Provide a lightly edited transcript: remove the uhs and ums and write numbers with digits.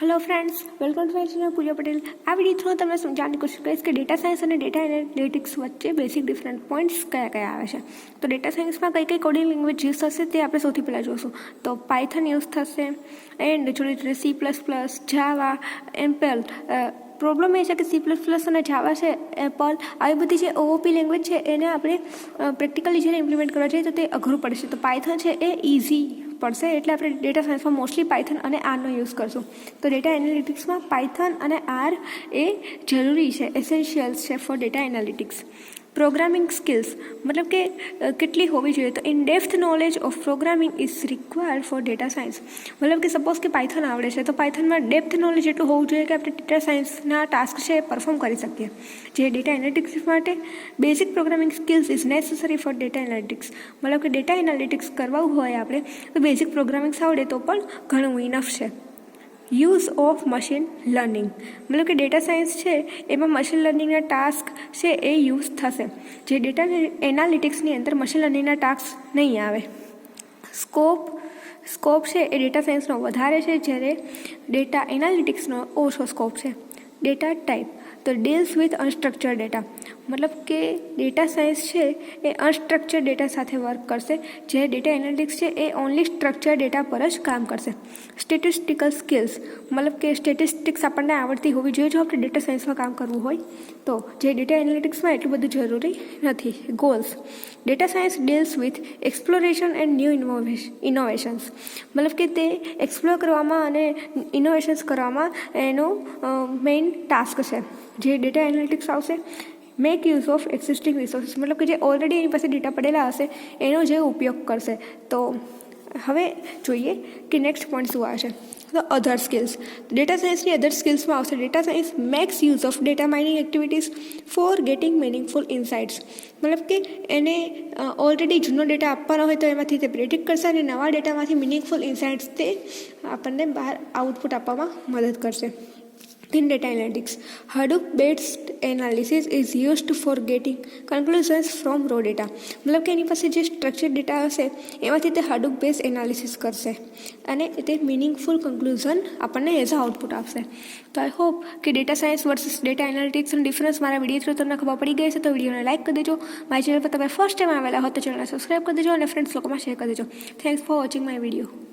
Hello friends, welcome to my channel Pooja Patel. आ video through तमने समझाने कोशिश करीश कि डेटा साइंस और डेटा एनालिटिक्स वच्चे बेसिक डिफरंट पॉइंट्स क्या आवे छे। तो डेटा साइंस में कई कोडिंग लैंग्वेज यूज थशे ते आपणे सौथी पहला जोईशुं। तो पाइथन यूज थशे एंड जोड़े जोड़े C++, जावा, एम्पल। प्रॉब्लम ए कि C++ और जावा है एप्पल आई बधी जो OOP लैंग्वेज है एने आपणे प्रेक्टिकली जो इम्प्लिमेंट करवा जाए तो ते अघरू पड़शे। तो पाइथन है ए इजी पड़शे एटले आपणे डेटा साइंस में मोस्टली पाइथन और आर नो यूज करशुं। तो डेटा एनालिटिक्स में पाइथन और आर ए जरूरी है, एसेंशियल्स है for data analytics. Programming skills मतलब कि कितली होवी जोईए। तो in depth knowledge of programming is required for data science. मतलब कि सपोज कि पाइथन आवड़े छे तो पाइथन में डेप्थ नॉलेज एटલું હોવું જોઈએ કે આપણે डेटा साइंसना टास्क છે परफॉर्म કરી શકીએ। જે डेटा एनालिटिक्स માટે basic programming skills is necessary for data analytics. मतलब कि डेटा एनालिटिक्स करवावू होय आपणे तो बेसिक प्रोग्रामिंग्स आवड़े तो पण घणું इनफ છે। यूज ऑफ मशीन लर्निंग मतलब कि डेटा साइंस है एम मशीन लर्निंग टास्क से ए यूज थशे। जे डेटा एनालिटिक्स अंदर मशीन लर्निंग टास्क नहीं आवे। स्कोप है ए डेटा साइंस वधारे छे ज्यारे डेटा एनालिटिक्स ओछो स्कोप है। डेटा टाइप तो डील्स विथ अनस्ट्रक्चर्ड डेटा मतलब कि डेटा साइंस है ए अनस्ट्रक्चर्ड डेटा साथे वर्क करशे। जे डेटा एनालिटिक्स है ए ओनली स्ट्रक्चर्ड डेटा पर ज काम करशे। स्टेटिस्टिकल स्किल्स मतलब कि स्टेटिस्टिक्स आपने आवड़ती होवी जोईए जो आपणे डेटा साइंस में काम करवू होय तो जे डेटा एनालिटिक्स में एटલું બધું जरूरी नहीं। Goals data science deals with exploration and new innovations मतलब कि ते एक्सप्लोर करवामां अने इनोवेशन्स करवामां एनो मेन टास्क है। जे डेटा एनालिटिक्स आवशे make use of existing resources मतलब कि जे ऑलरेडी एनी पासे डेटा पड़ेला हशे एनो जे उपयोग करशे। तो हवे जोईए कि नेक्स्ट पॉइंट शुं आवशे। तो अदर स्किल्स डेटा साइंस की अदर स्किल्स में आवशे data science makes use of data mining activities for getting meaningful insights मतलब कि एने ऑलरेडी जूनो डेटा आपवानो होय तो एमांथी ते प्रेडिक्ट करशे अने नवा डेटामांथी मीनिंगफुल इनसाइट्स ते आपणने बहार आउटपुट आपवामां मदद करशे। In data analytics, Hadoop-based analysis is used for getting conclusions from raw data मतलब कि एनी पासे जे स्ट्रक्चर्ड डेटा हशे एमांथी ते Hadoop बेस्ड एनालिसिस करशे अने ते मीनिंगफुल कंक्लूजन आपणने एज अ आउटपुट आपशे। तो आई होप कि data science versus data analytics difference मारा विडियो थ्रू तमने खबर पड़ी गई है। तो विडियो ने लाइक कर देजो। मारी चैनल पर तमे फर्स्ट टाइम आवेला हो तो चैनल सब्सक्राइब कर देजो और फ्रेंड्स लोग में शेयर कर देजो। Thanks for watching my video.